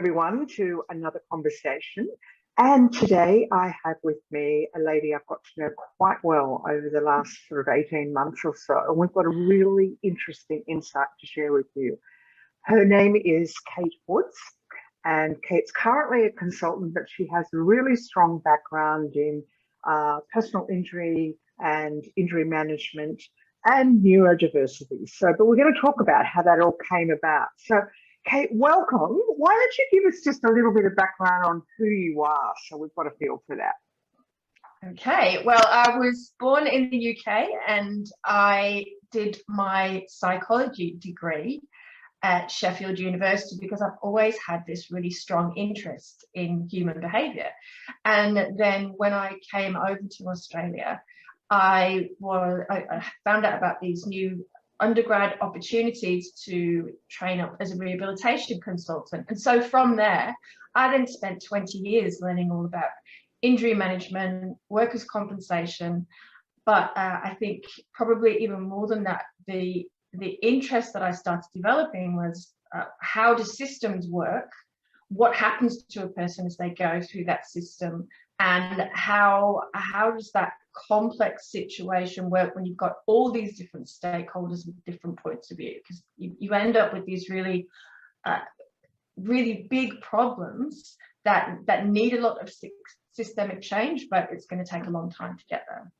everyone to another conversation. And today I have with me a lady I've got to know quite well over the last sort of 18 months or so. And we've got a really interesting insight to share with you. Her name is Kate Woods, and Kate's currently a consultant, but she has a really strong background in personal injury and injury management and neurodiversity. But we're going to talk about how that all came about. So, Kate, welcome. Why don't you give us just a little bit of background on who you are, so we've got a feel for that. Okay, well, I was born in the UK and I did my psychology degree at Sheffield University because I've always had this really strong interest in human behaviour. And then when I came over to Australia, I found out about these new undergrad opportunities to train up as a rehabilitation consultant. And so from there, I then spent 20 years learning all about injury management, workers' compensation. But I think probably even more than that, the interest that I started developing was how do systems work? What happens to a person as they go through that system? And how does that complex situation work when you've got all these different stakeholders with different points of view? Because you end up with these really big problems that need a lot of systemic change, but it's going to take a long time to get there.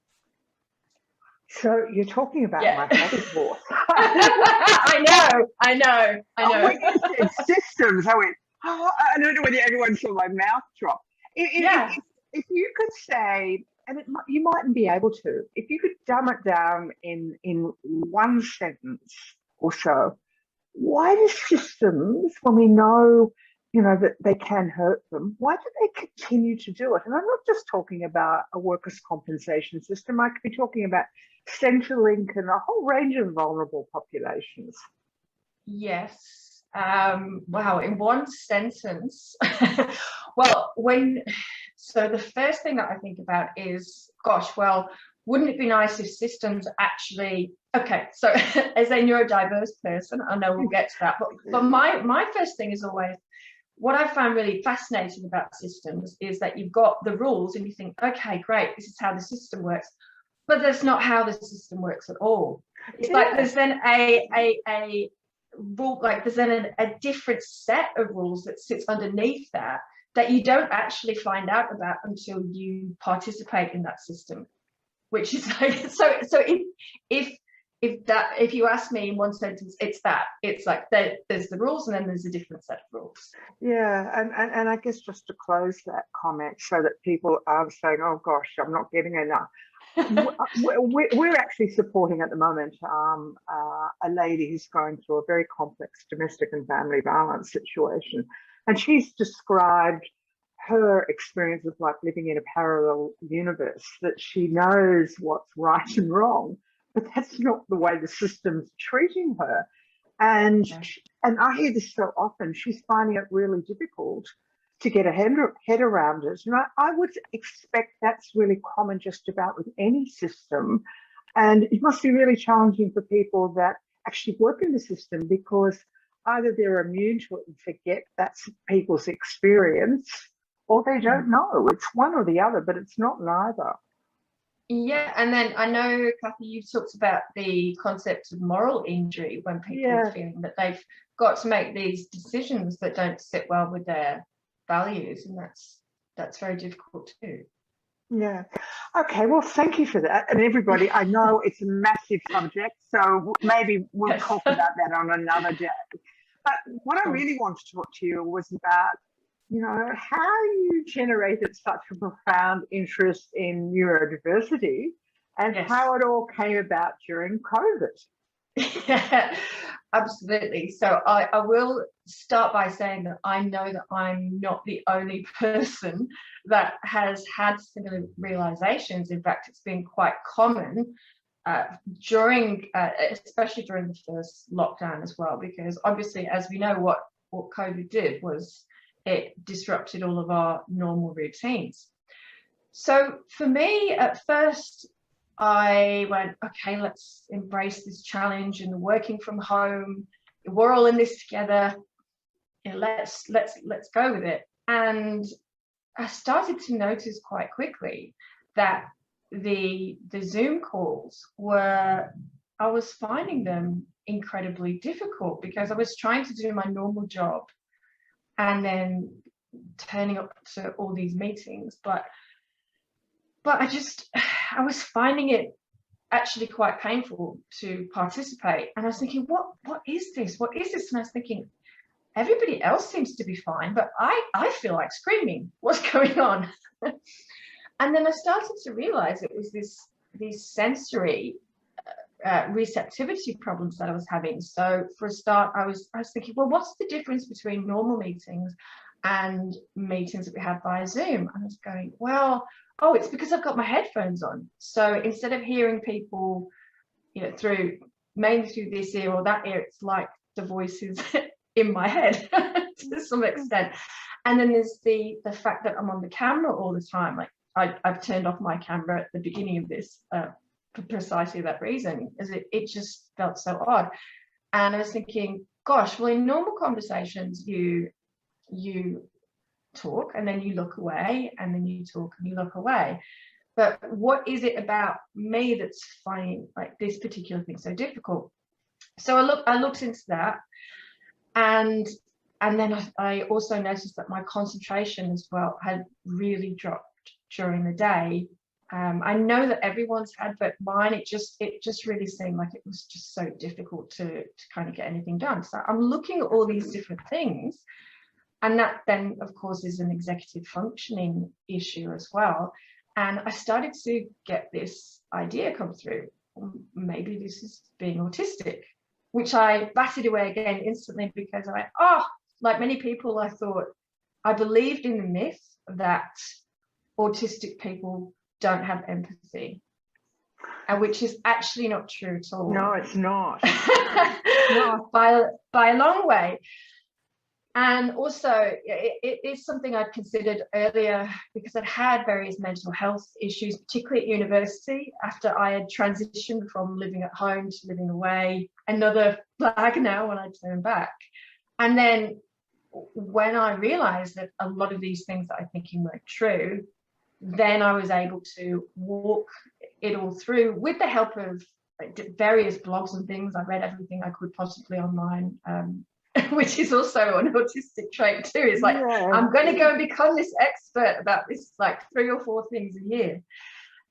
So you're talking about my metaphor. I know. When you said systems, I went, I don't know whether everyone saw my mouth drop. If you could say, and you mightn't be able to, if you could dumb it down in one sentence or so, why do systems, when we know, that they can hurt them, why do they continue to do it? And I'm not just talking about a workers' compensation system. I could be talking about Centrelink and a whole range of vulnerable populations. Yes. Wow. In one sentence. Well, so the first thing that I think about is, gosh, well, wouldn't it be nice if systems actually, okay, so as a neurodiverse person, I know we'll get to that, but my first thing is always, what I find really fascinating about systems is that you've got the rules and you think, okay, great, this is how the system works, but that's not how the system works at all. It's like there's then a rule, like there's then a different set of rules that sits underneath that you don't actually find out about until you participate in that system, which is like, so if you ask me in one sentence, it's like there's the rules and then there's a different set of rules. Yeah, and I guess just to close that comment so that people are saying, oh gosh, I'm not getting enough. We're actually supporting at the moment a lady who's going through a very complex domestic and family violence situation. And she's described her experience of like living in a parallel universe, that she knows what's right and wrong, but that's not the way the system's treating her. And I hear this so often, she's finding it really difficult to get a head around it. And I would expect that's really common just about with any system. And it must be really challenging for people that actually work in the system, because either they're immune to it and forget that's people's experience, or they don't know. It's one or the other, but it's not neither. Yeah, and then I know, Kathy, you've talked about the concept of moral injury when people are feeling that they've got to make these decisions that don't sit well with their values, and that's very difficult too. Yeah. Okay, well, thank you for that. And everybody, I know it's a massive subject, so maybe we'll talk about that on another day. But what I really wanted to talk to you was about, how you generated such a profound interest in neurodiversity and how it all came about during COVID. Yeah, absolutely. So I will start by saying that I know that I'm not the only person that has had similar realizations. In fact, it's been quite common especially during the first lockdown as well, because obviously, as we know, what COVID did was it disrupted all of our normal routines. So for me, at first, I went, okay, let's embrace this challenge and working from home. We're all in this together. let's go with it. And I started to notice quite quickly that the Zoom calls I was finding them incredibly difficult, because I was trying to do my normal job and then turning up to all these meetings, but I was finding it actually quite painful to participate. And I was thinking, what is this? What is this? And I was thinking, everybody else seems to be fine, but I feel like screaming. What's going on? And then I started to realize it was these sensory receptivity problems that I was having. So for a start, I was thinking, well, what's the difference between normal meetings and meetings that we have via Zoom? And I was going, well, it's because I've got my headphones on. So instead of hearing people, mainly through this ear or that ear, it's like the voices in my head to some extent. And then there's the fact that I'm on the camera all the time. Like I've turned off my camera at the beginning of this for precisely that reason, as it just felt so odd. And I was thinking, gosh, well, in normal conversations, you talk and then you look away, and then you talk and you look away. But what is it about me that's finding like this particular thing so difficult? So I looked into that, and then I also noticed that my concentration as well had really dropped during the day. I know that everyone's had, but mine, it just really seemed like it was just so difficult to kind of get anything done. So I'm looking at all these different things, and that then of course is an executive functioning issue as well. And I started to get this idea come through, maybe this is being autistic, which I batted away again instantly, because like many people, I believed in the myth that autistic people don't have empathy, and which is actually not true at all. No, it's not. No. By a long way. And also, it is something I'd considered earlier, because I'd had various mental health issues, particularly at university, after I had transitioned from living at home to living away. Another flag now when I turn back. And then when I realized that a lot of these things that I'm thinking weren't true, then I was able to walk it all through with the help of various blogs and things. I read everything I could possibly online, which is also an autistic trait too. It's like, yeah, I'm going to go and become this expert about this, like 3 or 4 things a year.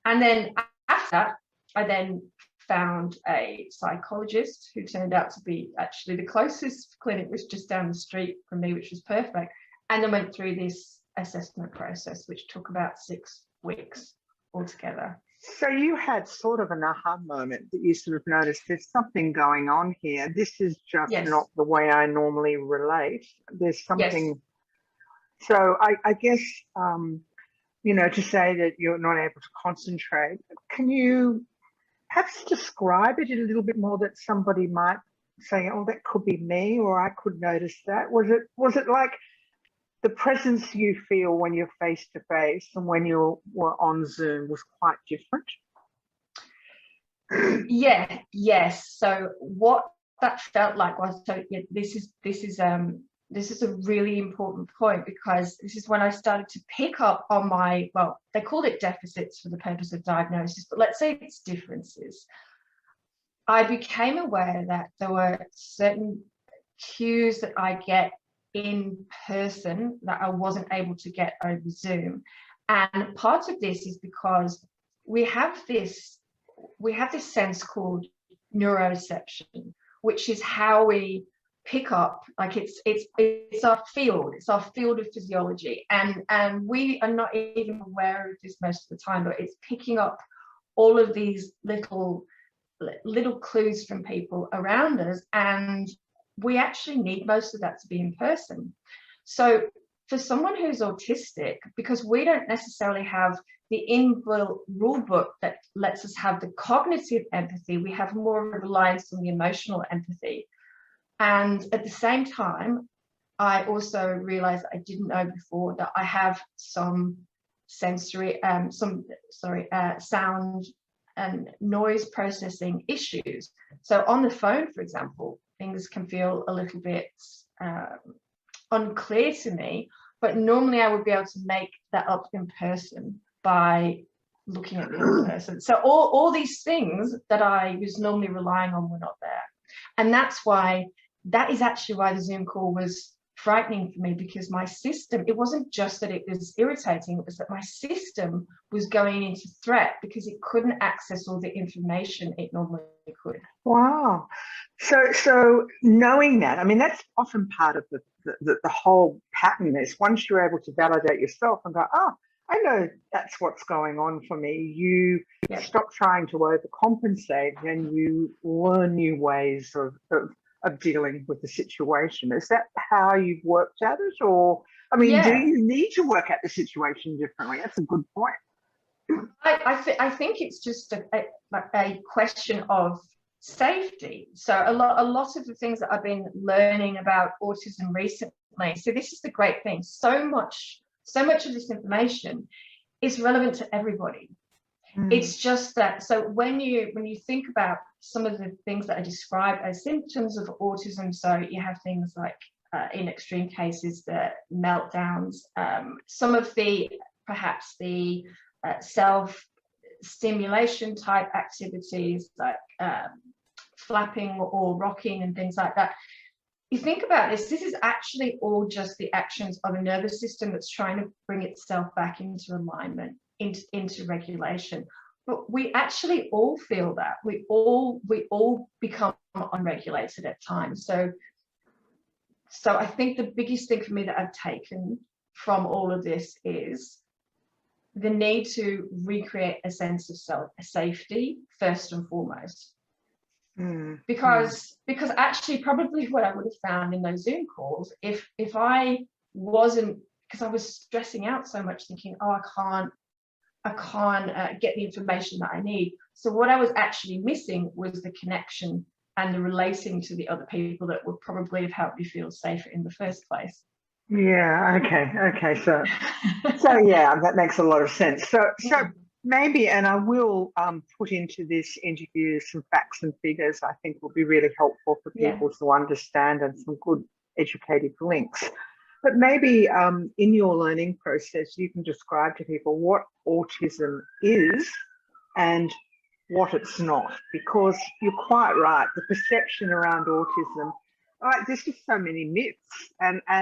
And then after that, I then found a psychologist who turned out to be actually the closest clinic, was just down the street from me, which was perfect. And then went through this assessment process, which took about 6 weeks altogether. So you had sort of an aha moment that you sort of noticed there's something going on here. This is just not the way I normally relate. There's something. Yes. So I guess, to say that you're not able to concentrate, can you perhaps describe it a little bit more, that somebody might say, oh, that could be me, or I could notice that? Was it like the presence you feel when you're face to face and when you were on Zoom was quite different? Yes. So what that felt like was, this is a really important point, because this is when I started to pick up on my, well, they called it deficits for the purpose of diagnosis, but let's say it's differences. I became aware that there were certain cues that I get in person that I wasn't able to get over Zoom. And part of this is because we have this sense called neurodeception, which is how we pick up, like it's our field, of physiology, and we are not even aware of this most of the time, but it's picking up all of these little clues from people around us, and we actually need most of that to be in person. So for someone who's autistic, because we don't necessarily have the inbuilt rule book that lets us have the cognitive empathy, we have more reliance on the emotional empathy. And at the same time, I also realized I didn't know before that I have some sensory, sound and noise processing issues. So on the phone, for example, things can feel a little bit unclear to me, but normally I would be able to make that up in person by looking at the other person. So all these things that I was normally relying on were not there. And that is actually why the Zoom call was frightening for me, because my system, it wasn't just that it was irritating, it was that my system was going into threat because it couldn't access all the information it normally could. Wow. So knowing that, I mean, that's often part of the whole pattern is once you're able to validate yourself and go, oh, I know that's what's going on for me. You stop trying to overcompensate and you learn new ways of dealing with the situation. Is that how you've worked at it? Or, I mean, do you need to work at the situation differently? That's a good point. I think it's just a question of safety. So a lot of the things that I've been learning about autism recently, so this is the great thing, so much of this information is relevant to everybody. It's just that, so when you think about some of the things that I describe as symptoms of autism, so you have things like in extreme cases the meltdowns, some of the perhaps the self-stimulation type activities like flapping or rocking and things like that. You think about this is actually all just the actions of a nervous system that's trying to bring itself back into alignment, into regulation. But we actually all feel that. We all become unregulated at times. So I think the biggest thing for me that I've taken from all of this is the need to recreate a sense of safety first and foremost. Because actually probably what I would have found in those Zoom calls, if I wasn't, because I was stressing out so much thinking, oh, I can't get the information that I need. So what I was actually missing was the connection and the relating to the other people that would probably have helped me feel safer in the first place. Yeah, okay. So yeah, that makes a lot of sense. So maybe, and I will put into this interview some facts and figures I think will be really helpful for people to understand, and some good educative links. But maybe in your learning process, you can describe to people what autism is and what it's not, because you're quite right. The perception around autism, there's just so many myths, and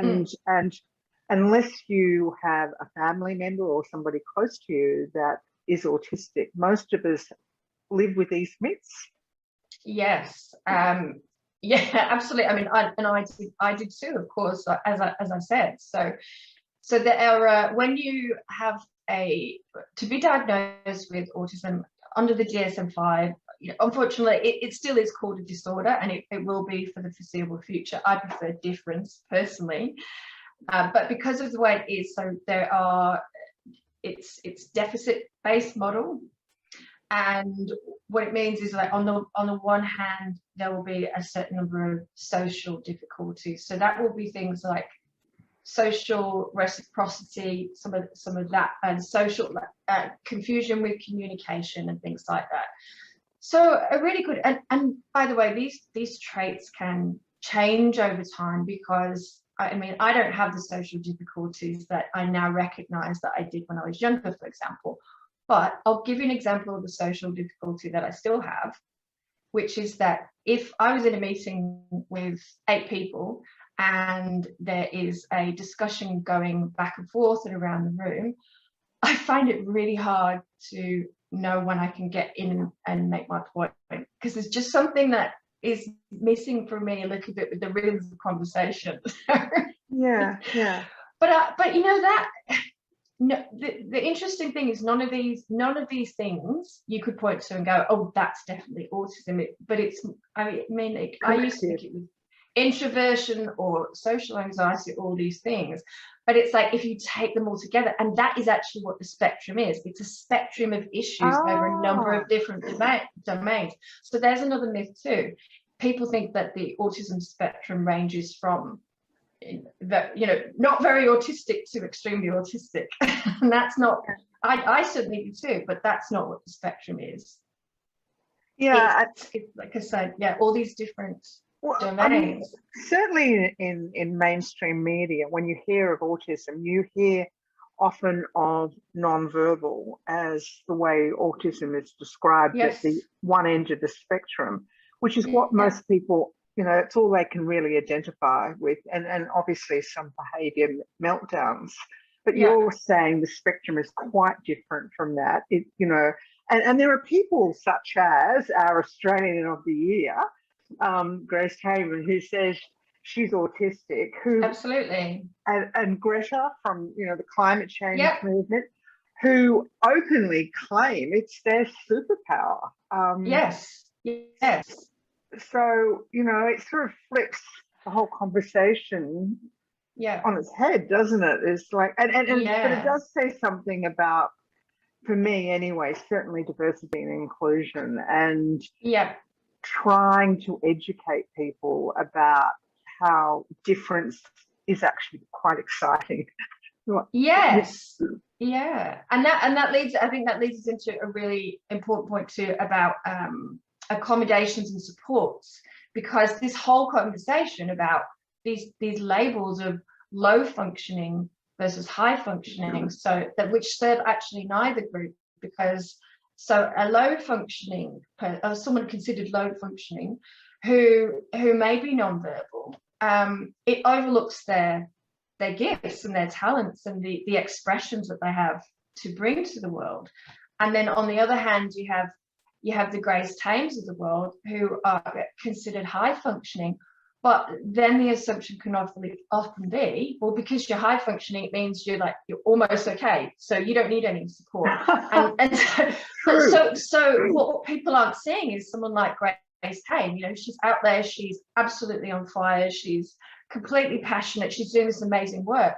unless you have a family member or somebody close to you that is autistic, most of us live with these myths. Yes. Yeah, absolutely. I mean, I did too, of course, as I said. So there are when you have to be diagnosed with autism under the DSM-5, unfortunately, it still is called a disorder, and it will be for the foreseeable future. I prefer difference personally, but because of the way it is, so it's deficit-based model. And what it means is, like, on the one hand, there will be a certain number of social difficulties. So that will be things like social reciprocity, some of that, and social confusion with communication and things like that. So a really good, and by the way, these traits can change over time, because I mean, I don't have the social difficulties that I now recognize that I did when I was younger, for example. But I'll give you an example of the social difficulty that I still have, which is that if I was in a meeting with 8 people and there is a discussion going back and forth and around the room, I find it really hard to know when I can get in and make my point, because there's just something that is missing for me a little bit with the rhythm of the conversation. Yeah. But you know that. No, the interesting thing is none of these things you could point to and go, oh, that's definitely autism. But it's, I mean, I used to think it was introversion or social anxiety, all these things. But it's like, if you take them all together, and that is actually what the spectrum is. It's a spectrum of issues over a number of different domains. So there's another myth too. People think that the autism spectrum ranges from not very autistic to extremely autistic. And that's not, I certainly do too, but that's not what the spectrum is. Yeah. It's like I said, all these different Well, I mean, domains. certainly in mainstream media, when you hear of autism, you hear often of nonverbal as the way autism is described at Yes. the one end of the spectrum, which is what Yeah. most people, it's all they can really identify with, and obviously some behaviour meltdowns. But Yeah. you're saying the spectrum is quite different from that. And there are people such as our Australian of the Year, Grace Haven, who says she's autistic, Absolutely. and Greta from the climate change Yep. movement, who openly claim it's their superpower. Yes. Yes. So it sort of flips the whole conversation Yeah. on its head, doesn't it? It's like, but it Yeah. does say something about, for me anyway, certainly diversity and inclusion, and Yeah. trying to educate people about how difference is actually quite exciting. Yes. Yeah. And that leads, I think that leads us into a really important point too about accommodations and supports, because this whole conversation about these labels of low functioning versus high functioning, so that which serve actually neither group, because so a low functioning someone considered low functioning who may be nonverbal, it overlooks their gifts and their talents and the expressions that they have to bring to the world. And then on the other hand, you have the Grace Tames of the world who are considered high functioning, but then the assumption can often be, well, because you're high functioning, it means you're almost okay, so you don't need any support. and so what people aren't seeing is someone like Grace Tame. She's out there, she's absolutely on fire, she's completely passionate, she's doing this amazing work,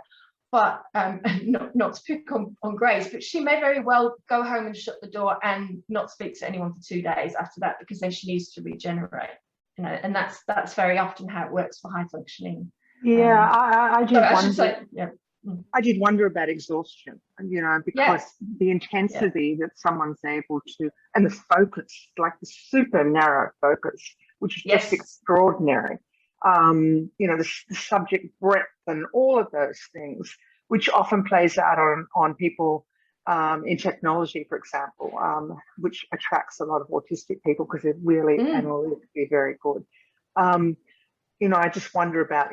but not to pick on Grace, but she may very well go home and shut the door and not speak to anyone for 2 days after that, because then she needs to regenerate. And that's very often how it works for high functioning. Yeah, I did wonder. Yeah. I did wonder about exhaustion, because the intensity that someone's able to, and the focus, like the super narrow focus, which is just extraordinary. The subject breadth and all of those things, which often plays out on people in technology, for example, which attracts a lot of autistic people because they're really analytically very good. I just wonder about,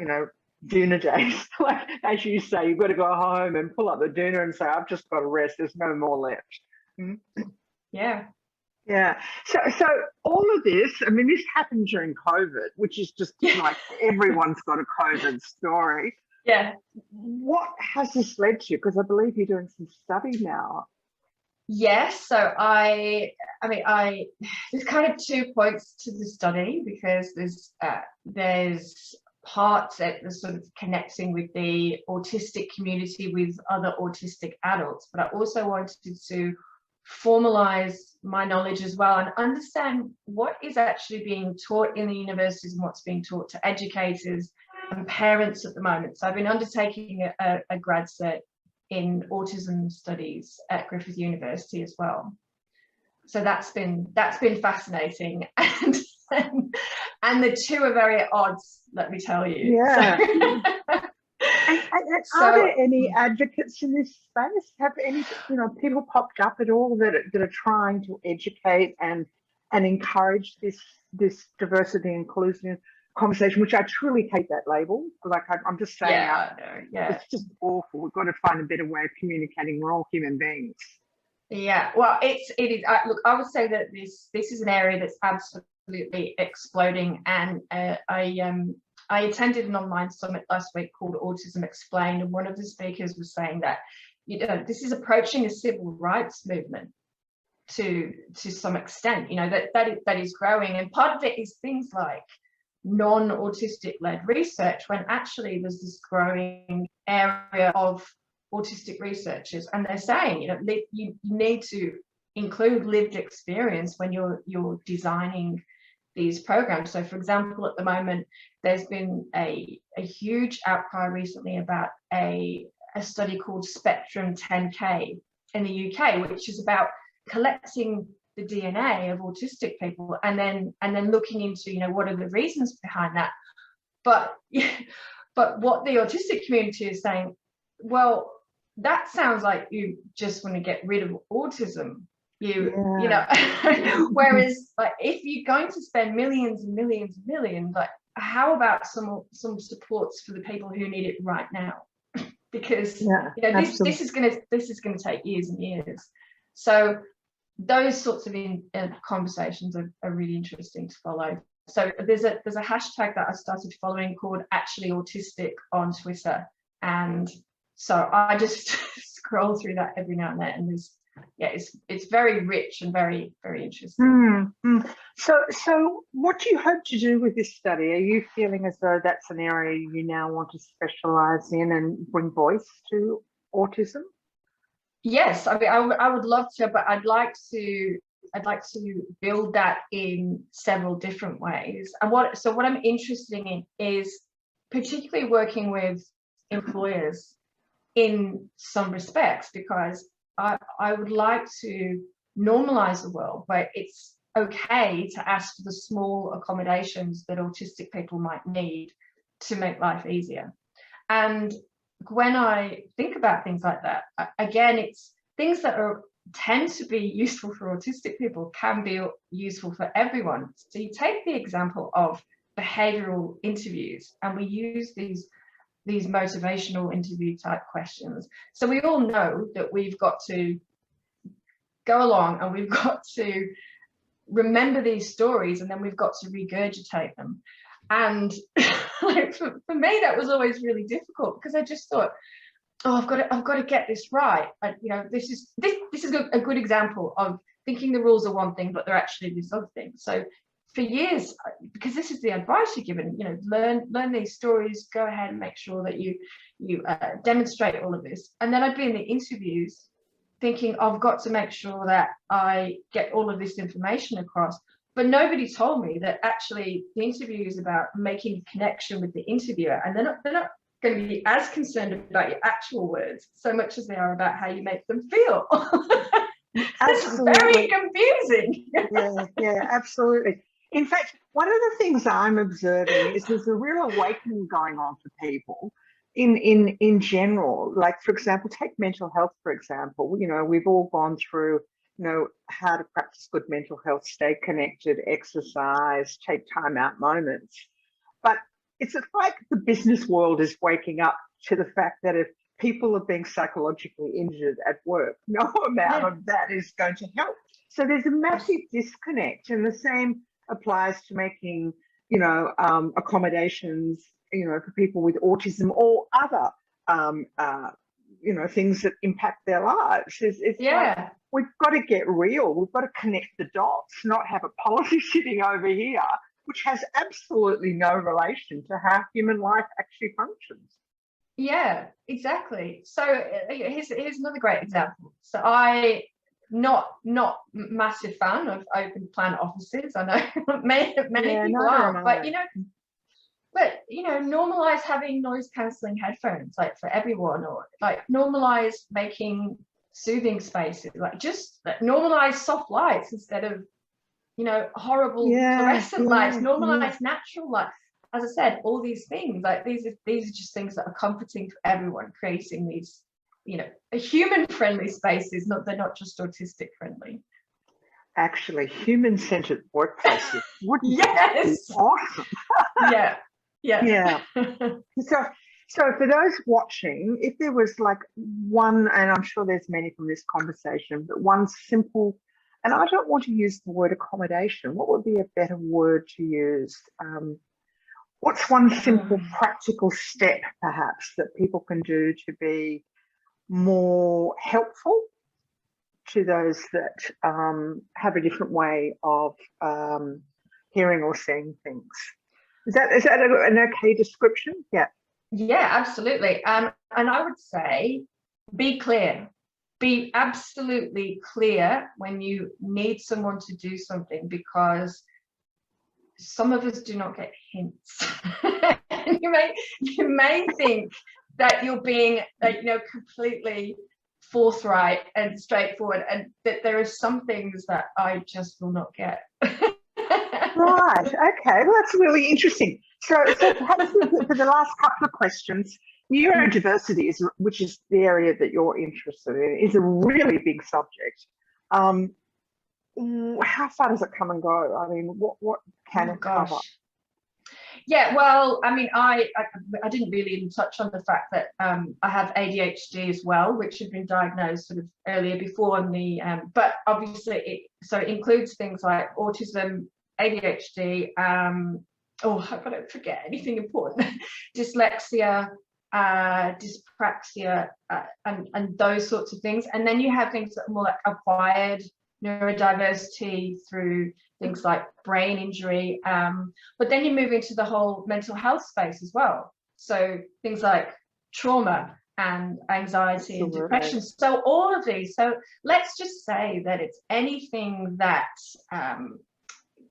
doona days. Like, as you say, you've got to go home and pull up the doona and say, I've just got to rest, there's no more left. Yeah. Yeah. So all of this, I mean, this happened during COVID, which is just like everyone's got a COVID story. Yeah. What has this led to? Because I believe you're doing some study now. Yes. So there's kind of 2 points to the study, because there's parts that are sort of connecting with the autistic community with other autistic adults, but I also wanted to formalize my knowledge as well and understand what is actually being taught in the universities and what's being taught to educators and parents at the moment. So I've been undertaking a grad cert in autism studies at Griffith University as well. So that's been fascinating, and the two are very at odds, let me tell you. Yeah. So, are there any advocates in this space? Have any people popped up at all that are trying to educate and encourage this diversity inclusion conversation, which I truly hate that label. Like I'm just saying, it's just awful. We've got to find a better way of communicating. We're all human beings. Yeah, well, it is. Look, I would say that this is an area that's absolutely exploding, and I attended an online summit last week called Autism Explained, and one of the speakers was saying that this is approaching a civil rights movement to some extent. That is growing, and part of it is things like non-autistic led research, when actually there's this growing area of autistic researchers, and they're saying you need to include lived experience when you're designing these programs. So for example, at the moment there's been a huge outcry recently about a study called Spectrum 10K in the UK, which is about collecting the DNA of autistic people, and then looking into, you know, what are the reasons behind that. But but what the autistic community is saying, well, that sounds like you just want to get rid of autism. You know, whereas like if you're going to spend millions and millions and millions, like how about some supports for the people who need it right now? Because you know, this is going to take years and years. So those sorts of conversations are really interesting to follow. So there's a hashtag that I started following called Actually Autistic on Twitter, and so I just scroll through that every now and then, and there's it's very rich and very, very interesting. So what do you hope to do with this study? Are you feeling as though that's an area you now want to specialize in and bring voice to autism? Yes, I mean, I would love to, but I'd like to build that in several different ways. And what I'm interested in is particularly working with employers in some respects, because I would like to normalize the world where it's okay to ask for the small accommodations that autistic people might need to make life easier. And when I think about things like that, again, it's things that tend to be useful for autistic people can be useful for everyone. So you take the example of behavioral interviews, and we use these motivational interview type questions. So we all know that we've got to go along and we've got to remember these stories, and then we've got to regurgitate them. And like for me, that was always really difficult, because I just thought, oh, I've got to get this right. You know, this is a good example of thinking the rules are one thing, but they're actually this other thing. So for years, because this is the advice you're given, you know, learn these stories, go ahead and make sure that you demonstrate all of this. And then I'd be in the interviews thinking, I've got to make sure that I get all of this information across. But nobody told me that actually the interview is about making a connection with the interviewer, and they're not going to be as concerned about your actual words so much as they are about how you make them feel. It's very confusing. Yeah, absolutely. In fact, one of the things I'm observing is there's a real awakening going on for people in general. Like, for example, take mental health, for example. You know, we've all gone through, you know, how to practice good mental health, stay connected, exercise, take time out moments. But it's like the business world is waking up to the fact that if people are being psychologically injured at work, no amount of that is going to help. So there's a massive disconnect, and the same applies to making, you know, accommodations, you know, for people with autism or other, you know, things that impact their lives. It's like, we've got to get real. We've got to connect the dots, not have a policy sitting over here which has absolutely no relation to how human life actually functions. Yeah, exactly. So here's another great example. So I not massive fan of open plan offices. I know many people are, but you know, normalize having noise cancelling headphones, like for everyone, or like normalize making soothing spaces, like just normalize soft lights instead of, you know, horrible fluorescent lights. Normalize natural light. As I said, all these things, like these are just things that are comforting for everyone, creating these, you know, human-friendly spaces. They're not just autistic-friendly. Actually, human-centered workplaces. Yes. Awesome. Yeah. So for those watching, if there was like one, and I'm sure there's many from this conversation, but one simple, and I don't want to use the word accommodation. What would be a better word to use? What's one simple practical step, perhaps, that people can do to be more helpful to those that have a different way of hearing or seeing things? Is that an okay description? Yeah, absolutely. And I would say, be clear. Be absolutely clear when you need someone to do something, because some of us do not get hints. you may think that you're being, like, you know, completely forthright and straightforward, and that there are some things that I just will not get. Right. Okay. Well, that's really interesting. So perhaps for the last couple of questions, neurodiversity is, which is the area that you're interested in, is a really big subject. How far does it come and go? I mean, what can it cover? Yeah, well, I mean, I didn't really even touch on the fact that I have ADHD as well, which had been diagnosed sort of earlier before the, but obviously it includes things like autism, ADHD, oh, I hope I don't forget anything important, dyslexia, dyspraxia, and those sorts of things. And then you have things that are more like acquired neurodiversity through things like brain injury, but then you move into the whole mental health space as well. So things like trauma and anxiety and depression. So all of these. So let's just say that it's anything that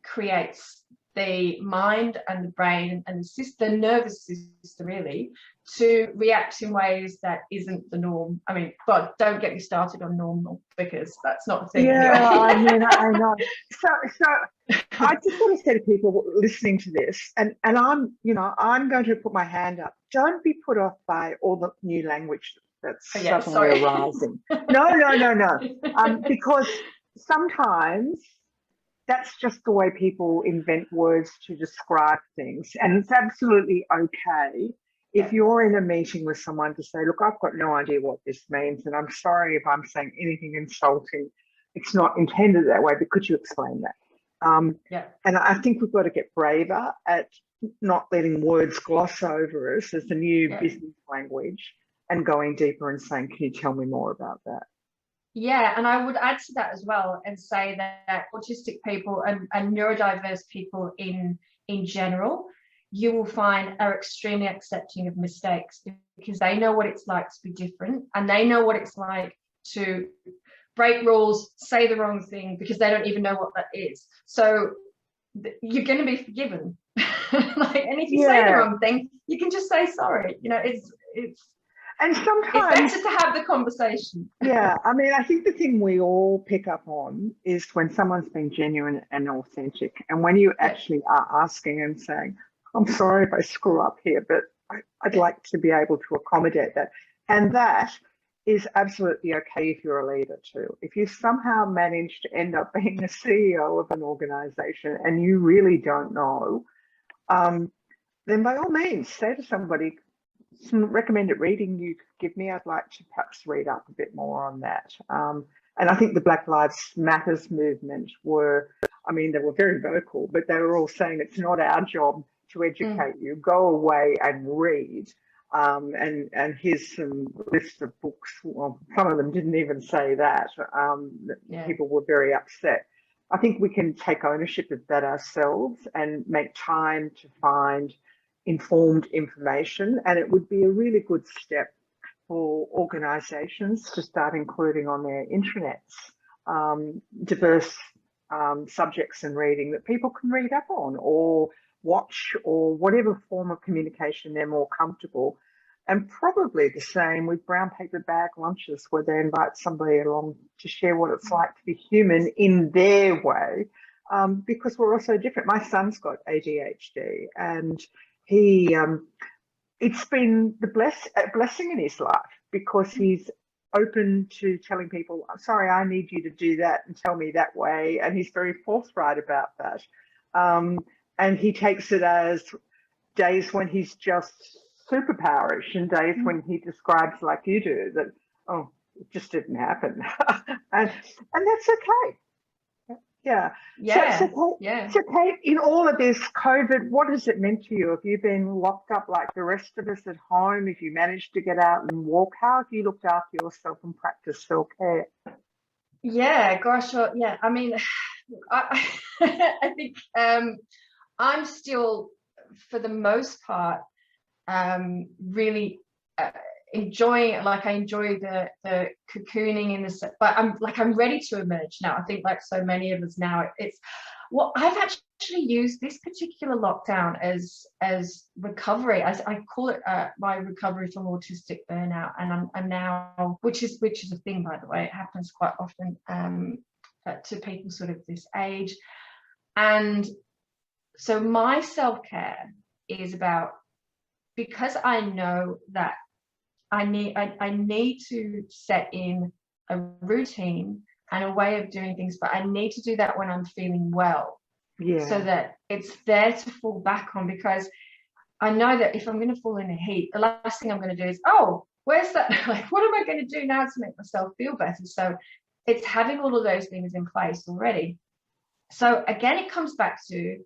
creates the mind and the brain and the nervous system really to react in ways that isn't the norm. I mean, God, don't get me started on normal, because that's not a thing. Yeah, anyway. I know. So I just want to say to people listening to this, and I'm going to put my hand up. Don't be put off by all the new language that's suddenly arising. No. Because sometimes that's just the way people invent words to describe things, and it's absolutely okay if you're in a meeting with someone to say, look, I've got no idea what this means, and I'm sorry if I'm saying anything insulting. It's not intended that way, but could you explain that? And I think we've got to get braver at not letting words gloss over us as the new business language, and going deeper and saying, can you tell me more about that? Yeah, and I would add to that as well and say that autistic people and neurodiverse people in general, you will find are extremely accepting of mistakes, because they know what it's like to be different, and they know what it's like to break rules, say the wrong thing, because they don't even know what that is. So you're going to be forgiven. And if you say the wrong thing, you can just say sorry. It's and sometimes it's better to have the conversation. Yeah, I mean, I think the thing we all pick up on is when someone's being genuine and authentic, and when you actually are asking and saying, I'm sorry if I screw up here, but I'd like to be able to accommodate that. And that is absolutely okay if you're a leader too. If you somehow manage to end up being a CEO of an organisation and you really don't know, then by all means, say to somebody, some recommended reading you could give me, I'd like to perhaps read up a bit more on that. And I think the Black Lives Matters movement they were very vocal, but they were all saying it's not our job to educate you. Go away and read. And here's some list of books. Well, some of them didn't even say that. People were very upset. I think we can take ownership of that ourselves and make time to find informed information, and it would be a really good step for organisations to start including on their intranets diverse subjects and reading that people can read up on or watch, or whatever form of communication they're more comfortable. And probably the same with brown paper bag lunches, where they invite somebody along to share what it's like to be human in their way, because we're all so different. My son's got ADHD, and it's been a blessing in his life, because he's open to telling people, I'm sorry, I need you to do that and tell me that way. And he's very forthright about that. And he takes it as days when he's just superpowerish and days when he describes, like you do, that, oh, it just didn't happen. and that's okay. So Kate, in all of this COVID, what has it meant to you? Have you been locked up like the rest of us at home? Have you managed to get out and walk? How have you looked after yourself and practiced self-care? Yeah, gosh, yeah. I mean, I think I'm still, for the most part, really enjoying it. Like I enjoy the cocooning in the, but I'm ready to emerge now. I think like so many of us now, Well, I've actually used this particular lockdown as recovery. I call it my recovery from autistic burnout, and I'm now, which is a thing, by the way. It happens quite often to people sort of this age. And so my self-care is about, because I know that I need to set in a routine and a way of doing things, but I need to do that when I'm feeling well, so that it's there to fall back on, because I know that if I'm going to fall in a heap, the last thing I'm going to do is, oh, where's that? Like, what am I going to do now to make myself feel better? So it's having all of those things in place already. So again, it comes back to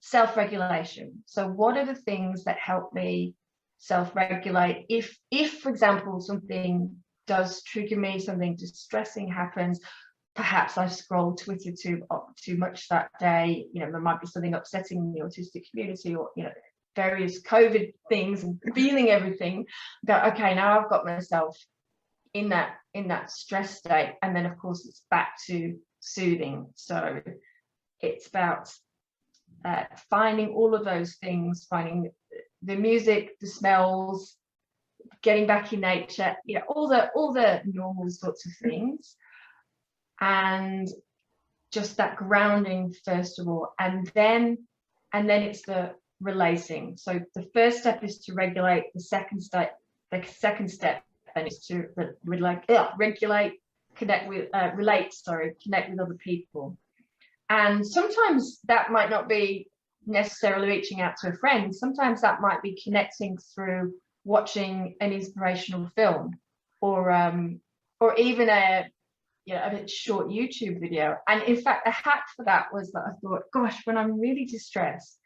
self-regulation. So what are the things that help me self-regulate if, for example, something does trigger me, something distressing happens, perhaps I scroll Twitter too much that day, there might be something upsetting in the autistic community, or various COVID things, and feeling everything, go, okay, now I've got myself in that stress state. And then of course it's back to soothing. So it's about finding all of those things, finding the music, the smells, getting back in nature, all the normal sorts of things, and just that grounding first of all, and then it's the releasing. So the first step is to regulate. The second step then is to regulate, connect with other people. And sometimes that might not be necessarily reaching out to a friend. Sometimes that might be connecting through watching an inspirational film, or even a short YouTube video. And in fact, a hack for that was that I thought, gosh, when I'm really distressed,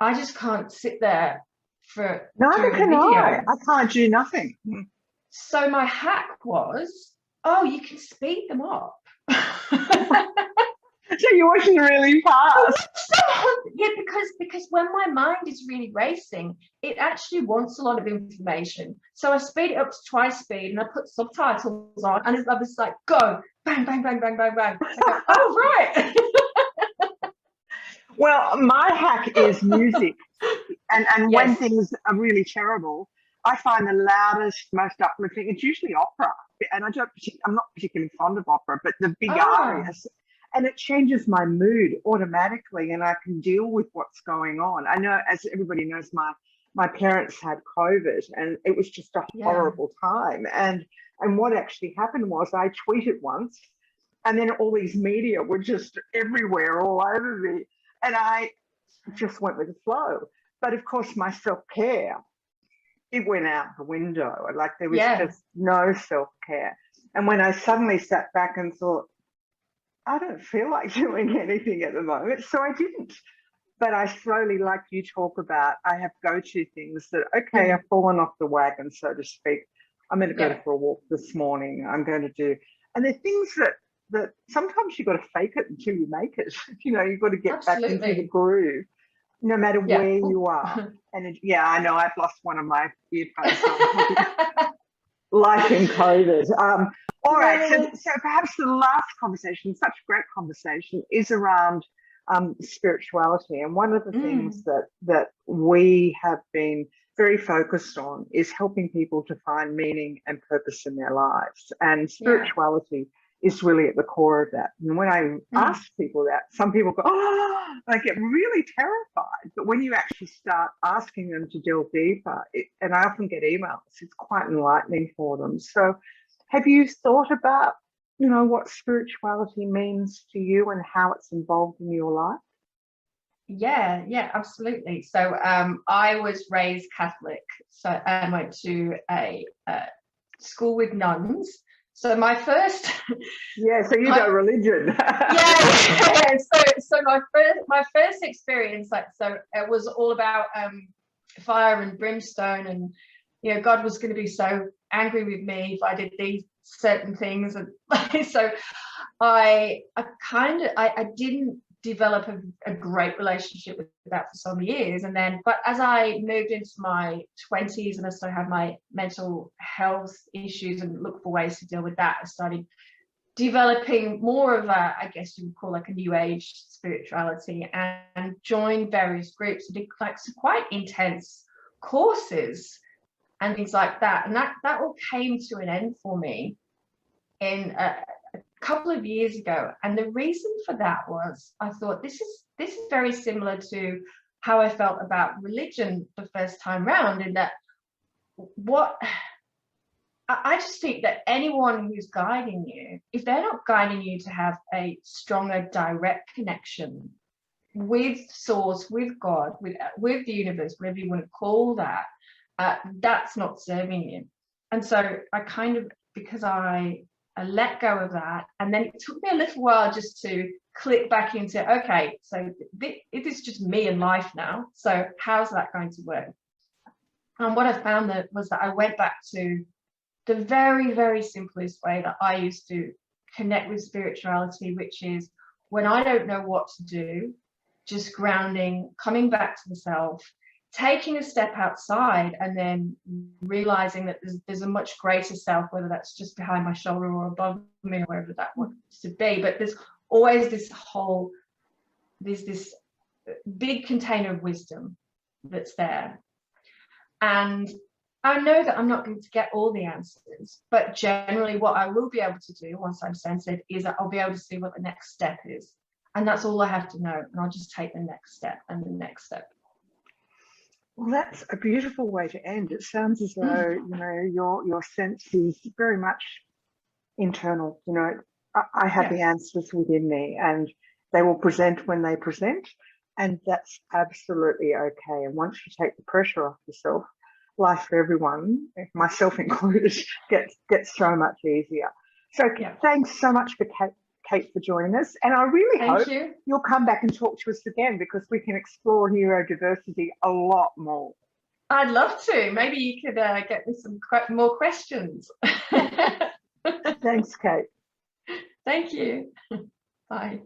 I just can't sit there for neither can I can't do nothing. So my hack was, you can speed them up. So you're watching really fast. Yeah, because when my mind is really racing, it actually wants a lot of information. So I speed it up to twice speed, and I put subtitles on, and I was like, go, bang, bang, bang, bang, bang, bang. I go, oh, right. Well, my hack is music. And yes. When things are really terrible, I find the loudest, most uplifting, it's usually opera. And I'm not particularly fond of opera, but the big arias. And it changes my mood automatically, and I can deal with what's going on. I know, as everybody knows, my parents had COVID, and it was just a horrible time. And what actually happened was I tweeted once, and then all these media were just everywhere, all over me. And I just went with the flow. But of course, my self-care, it went out the window. Like, there was just no self-care. And when I suddenly sat back and thought, I don't feel like doing anything at the moment, so I didn't. But I slowly, like you talk about, I have go-to things that, okay, I've fallen off the wagon, so to speak. I'm going to go for a walk this morning. I'm going to do, and they're things that sometimes you've got to fake it until you make it. You've got to get back into the groove, no matter where you are. And I know I've lost one of my earphones. Life in COVID. All right, so perhaps the last conversation, such a great conversation, is around spirituality. And one of the things that we have been very focused on is helping people to find meaning and purpose in their lives. And spirituality is really at the core of that. And when I ask people that, some people go, oh, I get really terrified. But when you actually start asking them to delve deeper, and I often get emails, it's quite enlightening for them. So have you thought about, what spirituality means to you and how it's involved in your life? Yeah, absolutely. So I was raised Catholic, so I went to a school with nuns. So my first so you got religion. So my first experience, it was all about fire and brimstone, and God was going to be so angry with me if I did these certain things, and so I didn't develop a great relationship with that for some years. And then, but as I moved into my 20s and I started to have my mental health issues and look for ways to deal with that, I started developing more of a, I guess you would call like a new age spirituality, and joined various groups and did like some quite intense courses and things like that. And that all came to an end for me in a couple of years ago. And the reason for that was I thought this is very similar to how I felt about religion the first time round, in that what I just think that anyone who's guiding you, if they're not guiding you to have a stronger direct connection with source, with God, with the universe, whatever you want to call that, that's not serving you. And so I kind of, because I let go of that, and then it took me a little while just to click back into, okay, so it is just me and life now. So how's that going to work? And what I found was that I went back to the very, very simplest way that I used to connect with spirituality, which is when I don't know what to do, just grounding, coming back to the self, taking a step outside, and then realizing that there's a much greater self, whether that's just behind my shoulder or above me or wherever that wants to be. But there's always this big container of wisdom that's there. And I know that I'm not going to get all the answers, but generally what I will be able to do once I'm centered is that I'll be able to see what the next step is. And that's all I have to know. And I'll just take the next step and the next step. Well, that's a beautiful way to end. It sounds as though, you know, your sense is very much internal. You know, I have the answers within me, and they will present when they present. And that's absolutely okay. And once you take the pressure off yourself, life for everyone, myself included, gets so much easier. So thanks so much for Kate for joining us, and I really hope you'll come back and talk to us again, because we can explore neurodiversity a lot more. I'd love to. Maybe you could get me some more questions. Thanks, Kate. Thank you. Bye.